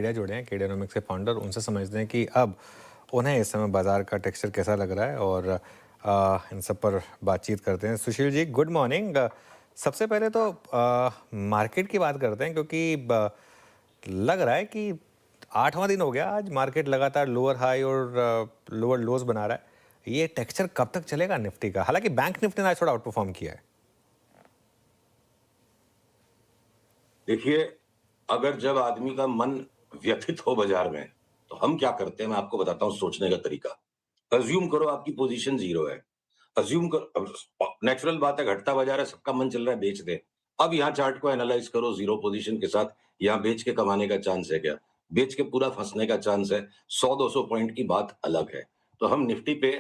केडिया जुड़े हैं, केडियानोमिक्स के फाउंडर, उनसे समझते हैं कि अब उन्हें इस समय बाजार का टेक्सचर कैसा लग रहा है और इन सब पर बातचीत करते हैं। Sushil ji, good morning. सबसे पहले तो मार्केट की बात करते हैं, क्योंकि लग रहा है कि 8वां दिन हो गया आज, मार्केट लगातार लोअर हाई और लोअर लोज बना रहा है। ये टेक्सचर कब तक चलेगा निफ्टी का? हालांकि बैंक निफ्टी ने आज थोड़ा आउट परफॉर्म किया है। देखिए, अगर जब आदमी का मन व्यथित हो बाजार में, तो हम क्या करते हैं, मैं आपको बताता हूँ सोचने का तरीका। अज़्यूम करो आपकी पोजीशन 0 है। अज़्यूम कर अब नेचुरल बात है, घटता बाजार है, सबका मन चल रहा है बेच दे। अब यहाँ चार्ट को एनालाइज़ करो 0 पोजीशन के साथ, यहाँ बेच के कमाने का चांस है क्या? बेच के पूरा फँसने का चांस है। 100-200 पॉइंट की बात अलग है। तो हम निफ्टी पे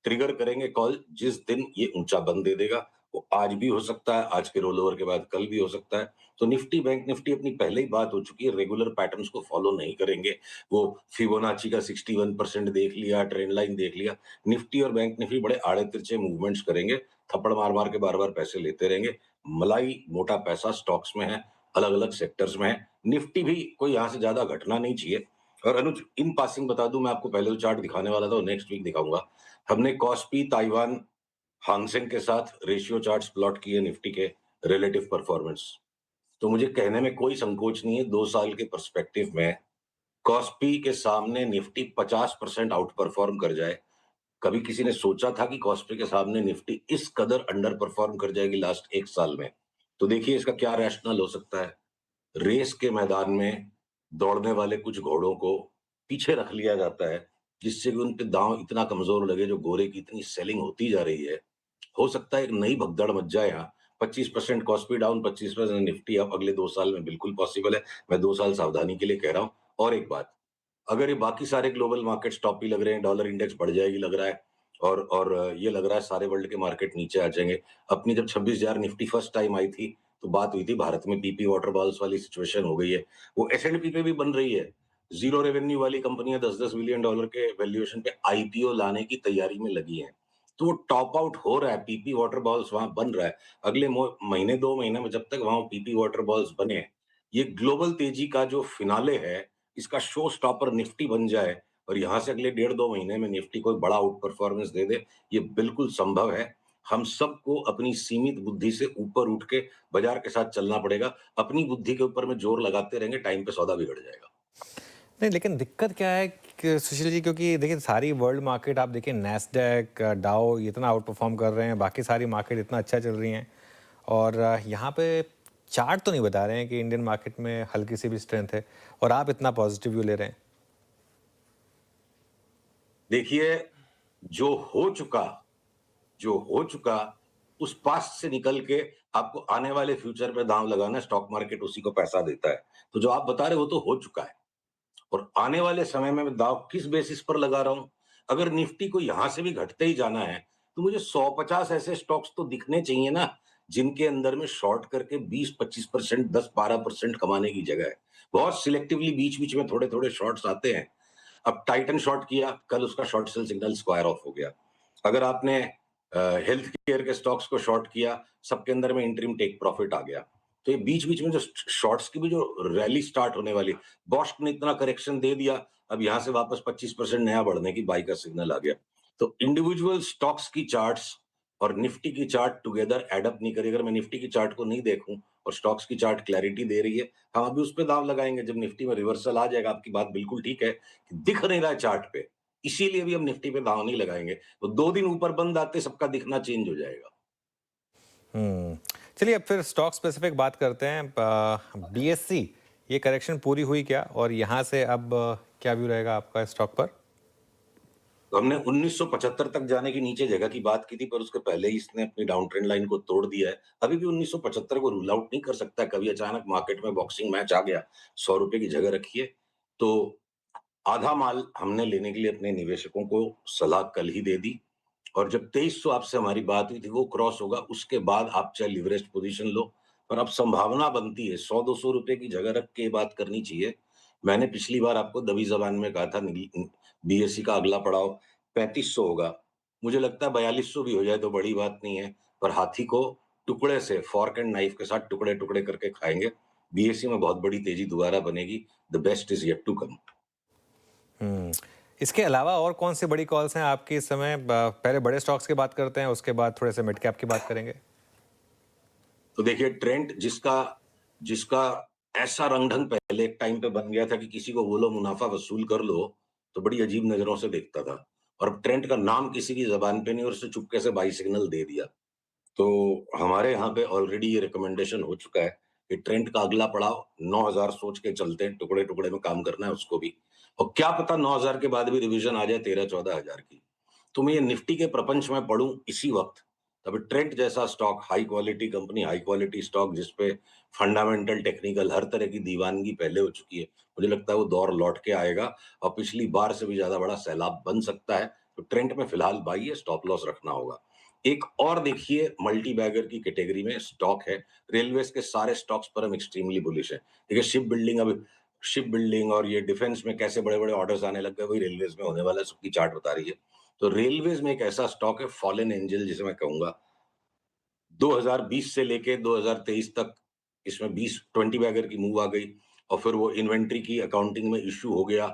ट्रिगर करेंगे कॉल जिस दिन ये ऊँचा बंद दे देगा। वो आज भी हो सकता है, आज के रोल ओवर के बाद कल भी हो सकता है। तो निफ्टी, बैंक निफ्टी अपनी पहले ही बात हो चुकी है, रेगुलर पैटर्न्स को फॉलो नहीं करेंगे। वो फिबोनाची का 61% देख लिया, ट्रेंड लाइन देख लिया। निफ्टी और बैंक निफ्टी बड़े आड़े-तिरछे मूवमेंट्स करेंगे, थप्पड़ मार-मार के बार-बार पैसे लेते रहेंगे। मलाई मोटा पैसा स्टॉक्स में है, अलग-अलग सेक्टर्स में है। निफ्टी भी कोई यहाँ से ज्यादा घटना नहीं चाहिए। और अनुज, इन पासिंग बता दूं, मैं आपको पहले जो चार्ट दिखाने वाला था वो नेक्स्ट वीक दिखाऊंगा। हमने कॉस्पी, ताइवान, हांगसेंग के साथ रेशियो चार्ट्स प्लॉट किए निफ्टी के रिलेटिव परफॉर्मेंस। तो मुझे कहने में कोई संकोच नहीं है, 2 साल के पर्सपेक्टिव में कॉस्पी के सामने निफ्टी 50% आउट परफॉर्म कर जाए। कभी किसी ने सोचा था कि कॉस्पी के सामने निफ्टी इस कदर अंडर परफॉर्म कर जाएगी लास्ट 1 साल में? तो देखिए इसका क्या रैशनल हो सकता है। रेस के मैदान में दौड़ने वाले कुछ घोड़ों को पीछे रख लिया जाता है, जिससे कि उन पे दांव इतना कमजोर लगे, जो गोरे की इतनी सेलिंग होती जा रही है। हो सकता है एक नई भगदड़ मच जाए यहाँ। 25% कॉस्पी डाउन, 25% निफ्टी अप अगले 2 साल में बिल्कुल पॉसिबल है। मैं 2 साल सावधानी के लिए कह रहा हूँ। और एक बात, अगर ये बाकी सारे ग्लोबल मार्केट्स टॉपी लग रहे हैं, डॉलर इंडेक्स बढ़ जाएगी लग रहा है, और ये लग रहा है सारे वर्ल्ड के मार्केट नीचे आ जाएंगे। अपनी जब 26,000 निफ्टी फर्स्ट टाइम आई थी, तो बात हुई थी भारत में पीपी वाटर बॉल्स वाली सिचुएशन हो गई है। वो एस&पी पे भी बन रही है। जीरो रेवेन्यू वाली कंपनियां 10-10 बिलियन डॉलर के वैल्यूएशन पे आईपीओ लाने की तैयारी में लगी हैं। तो वो टॉप आउट हो रहा है, पीपी वाटर बॉल्स वहां बन रहा है। अगले महीने 2 महीने में जब तक वहां पीपी वाटर बॉल्स बने, ये ग्लोबल तेजी का जो फिनाले है, इसका शो स्टॉपर निफ्टी बन जाए और यहां से अगले 1.5-2 महीने में निफ्टी कोई बड़ा आउट परफॉर्मेंस दे दे, ये बिल्कुल संभव है। हम सबको अपनी सीमित बुद्धि से ऊपर उठ के बाजार के साथ चलना पड़ेगा। अपनी बुद्धि के ऊपर में जोर लगाते रहेंगे, टाइम पे सौदा बिगड़ जाएगा। नहीं, लेकिन दिक्कत क्या है कि सुशील जी, क्योंकि देखिए सारी वर्ल्ड मार्केट आप देखिए, नैस्डैक, डाउ इतना आउट परफॉर्म कर रहे हैं, बाकी सारी मार्केट इतना अच्छा चल रही हैं, और यहाँ पे चार्ट तो नहीं बता रहे हैं कि इंडियन मार्केट में हल्की सी भी स्ट्रेंथ है, और आप इतना पॉजिटिव व्यू ले रहे हैं। देखिए, जो हो चुका जो हो चुका उस पास्ट से निकल के आपको आने वाले फ्यूचर पे दांव लगाना, स्टॉक मार्केट उसी को पैसा देता है। तो जो आप बता रहे हो वो तो हो चुका है। और आने वाले समय में मैं दांव किस बेसिस पर लगा रहा हूं? अगर निफ्टी को यहां से भी घटते ही जाना है, तो मुझे 150 ऐसे स्टॉक्स तो दिखने चाहिए ना, जिनके अंदर में शॉर्ट करके 20-25%, 10-12% कमाने की जगह है। बहुत सिलेक्टिवली बीच बीच में थोड़े थोड़े शॉर्ट्स आते हैं। अब टाइटन शॉर्ट किया, कल उसका short cell signal square of हो गया। अगर आपने हेल्थ केयर के स्टॉक्स को शॉर्ट किया, सबके अंदर में इंटरिम टेक प्रॉफिट आ गया। तो ये बीच बीच में जो शॉर्ट्स की भी जो रैली स्टार्ट होने वाली, बॉस्क ने इतना करेक्शन दे दिया, अब यहां से वापस 25% नया बढ़ने की बाई का सिग्नल आ गया। तो इंडिविजुअल स्टॉक्स की चार्ट्स और निफ्टी की चार्ट टुगेदर एडअप नहीं करेगी। अगर मैं निफ्टी की चार्ट को नहीं देखूं और स्टॉक्स की चार्ट क्लैरिटी दे रही है, हम अभी उस पर दाव लगाएंगे जब निफ्टी में रिवर्सल आ जाएगा। आपकी बात बिल्कुल ठीक है कि दिख नहीं रहा है चार्ट पे, इसीलिए भी हम निफ्टी पे दाव नहीं लगाएंगे। तो 2 दिन ऊपर बंद आते सबका दिखना चेंज हो जाएगा। चलिए, अब फिर स्टॉक स्पेसिफिक बात करते हैं। बीएससी, ये करेक्शन पूरी हुई क्या, और यहाँ से अब क्या व्यू रहेगा आपका स्टॉक पर? तो हमने 1975 तक जाने की नीचे जगह की बात की थी, पर उसके पहले ही इसने अपनी डाउन ट्रेंड लाइन को तोड़ दिया है। अभी भी 1975 को रूल आउट नहीं कर सकता। कभी अचानक मार्केट में बॉक्सिंग मैच आ गया, 100 रुपए की जगह रखिए। तो आधा माल हमने लेने के लिए अपने निवेशकों को सलाह कल ही दे दी। और जब 2300 आपसे हमारी बात हुई थी, वो क्रॉस होगा, उसके बाद आप चाहे लिवरेज पोजीशन लो। पर अब संभावना बनती है 100-200 रुपए की जगह रख के बात करनी चाहिए। मैंने पिछली बार आपको दबी जबान में कहा था बीएससी का अगला पड़ाव 3500 होगा। मुझे लगता है 4200 भी हो जाए तो बड़ी बात नहीं है, पर हाथी को टुकड़े से, फॉर्क एंड नाइफ के साथ टुकड़े टुकड़े करके खाएंगे। बीएसई में बहुत बड़ी तेजी दोबारा बनेगी। The best is yet to come. इसके अलावा और कौन सी बड़ी कॉल्स हैं आपकी इस समय? पहले बड़े स्टॉक्स की बात करते हैं, उसके बाद थोड़े से मिड कैप की बात करेंगे। तो देखिए ट्रेंड जिसका जिसका ऐसा रंग-ढंग पहले एक टाइम पे बन गया था कि किसी को बोलो मुनाफ़ा वसूल कर लो, तो बड़ी अजीब नज़रों से देखता था। और अब ट्रेंड का नाम किसी की ज़बान पे नहीं और उसे चुपके से बाई सिग्नल दे दिया। तो हमारे यहाँ पे ऑलरेडी ये रिकमेंडेशन हो चुका है कि ट्रेंड का अगला पड़ाव 9,000 सोच के चलते हैं, टुकड़े-टुकड़े में काम करना है उसको भी। और क्या पता 9,000 के बाद भी रिविज़न आ जाए 13-14,000 की। तो मैं ये निफ्टी के प्रपंच में पढ़ूँ इसी वक़्त, तब ट्रेंट जैसा stock, high quality company, high quality stock जिस पे फंडामेंटल, टेक्निकल हर तरह की दीवानगी पहले हो चुकी है। मुझे लगता है वो दौर लौट के आएगा और पिछली बार से भी ज़्यादा बड़ा सैलाब बन सकता है। तो ट्रेंट में फिलहाल बाई है, स्टॉप लॉस रखना होगा। एक और देखिए मल्टी बैगर की कैटेगरी में स्टॉक है, रेलवेज़ के सारे स्टॉक्स पर हम एक्सट्रीमली बुलिश हैं। देखिए शिप बिल्डिंग और ये डिफेंस में कैसे बड़े-बड़े ऑर्डर्स आने लग गए, वही रेलवेज़ में होने वाला है, सबकी चार्ट बता रही है। तो रेलवेज़ में एक ऐसा स्टॉक है फॉलन एंजल जिसे मैं कहूँगा, 2020 से लेके 2023 तक इसमें 20 बैगर की मूव आ गई और फिर वो इन्वेंट्री की अकाउंटिंग में इश्यू हो गया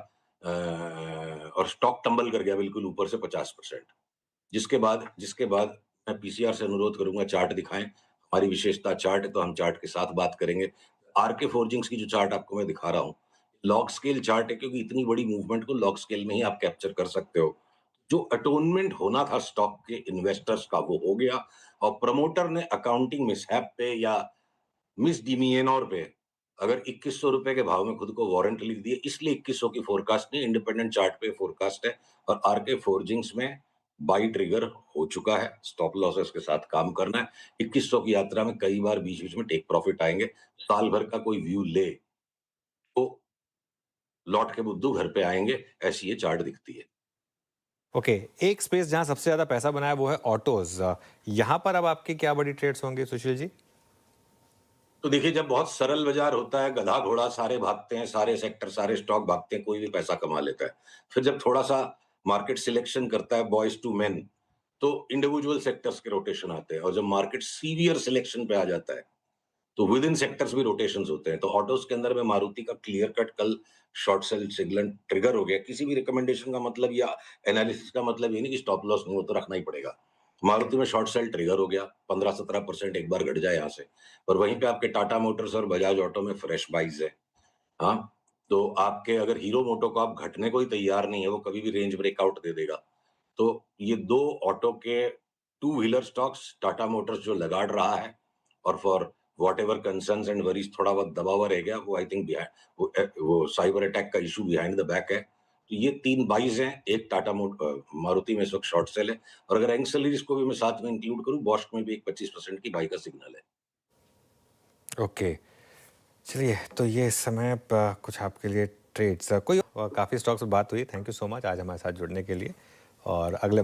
और स्टॉक टंबल कर गया बिल्कुल ऊपर से 50%। जिसके बाद मैं पीसीआर से अनुरोध करूँगा चार्ट दिखाएँ। हमारी विशेषता चार्ट है तो हम चार्ट के साथ बात करेंगे। आरके फोर्जिंग्स की जो चार्ट आपको मैं दिखा रहा हूँ, लॉग स्केल चार्ट है क्योंकि इतनी बड़ी मूवमेंट को लॉग स्केल में ही आप कैप्चर कर सकते हो। जो अटोनमेंट होना था स्टॉक के इन्वेस्टर्स का वो हो गया और प्रमोटर ने अकाउंटिंग मिसहैप पे या मिसडिमिएनोर पे अगर ₹2100 के भाव में खुद को वारंट लिख दिए, इसलिए 2100 की फोरकास्ट नहीं, इंडिपेंडेंट चार्ट पे फोरकास्ट है और आरके फोर्जिंग्स में बाई ट्रिगर हो चुका है। स्टॉप लॉसेस के साथ काम करना है। 2100 की यात्रा में कई बार बीच-बीच में टेक प्रॉफिट आएँगे। साल भर का कोई व्यू ले, तो लौट के बुद्धू घर पे आएँगे, ऐसी ये चार्ट दिखती है। ओके, एक स्पेस जहां सबसे ज्यादा पैसा बना है वो है ऑटोज। यहां पर अब आपकी क्या बड़ी ट्रेड्स होंगी सुशील जी? तो देखिए जब बहुत सरल बाजार होता है, गधा घोड़ा सारे भागते हैं, सारे सेक्टर, सारे स्टॉक भागते हैं, कोई भी पैसा कमा लेता है। फिर जब थोड़ा-सा मार्केट सिलेक्शन करता है बॉयज़ टू मेन, तो इंडिविजुअल सेक्टर्स के रोटेशन आते हैं और जब मार्केट सीवियर सिलेक्शन पे आ जाता है, तो विद इन सेक्टर्स भी रोटेशंस होते हैं। तो ऑटोज़ के अंदर में मारुति का क्लियर कट कल शॉर्ट सेल सिग्नल ट्रिगर हो गया। किसी भी रिकमेंडेशन का मतलब या एनालिसिस का मतलब ये नहीं कि स्टॉप लॉस नहीं हो तो रखना ही पड़ेगा। मारुति में शॉर्ट सेल ट्रिगर हो गया, 15-17% एक बार घट जाए यहाँ से। और वहीं पे आपके टाटा मोटर्स और बजाज ऑटो में फ्रेश बाइज़ है। हाँ, तो आपके अगर हीरो मोटो को आप घटने को ही तैयार नहीं है, वो कभी भी रेंज ब्रेकआउट दे देगा। तो ये 2 ऑटो के two wheeler stocks Tata Motors जो लगाड़ रहा है और for whatever concerns and worries थोड़ा बहुत दबा हुआ रह गया, वो आई थिंक वो साइबर अटैक का इश्यू बिहाइंड द बैक है। तो ये 3 बाइज़ हैं, एक मारुति में इस वक़्त शॉर्ट सेल है और अगर एंसेलरीज़ को भी मैं साथ में इंक्लूड करूँ, बॉश में भी एक 25% की बाई का सिग्नल है। ओके, चलिए तो ये इस समय कुछ आपके लिए ट्रेड्स कोई काफ़ी स्टॉक्स पे बात हुई। थैंक यू सो मच आज हमारे साथ जुड़ने के लिए और अगले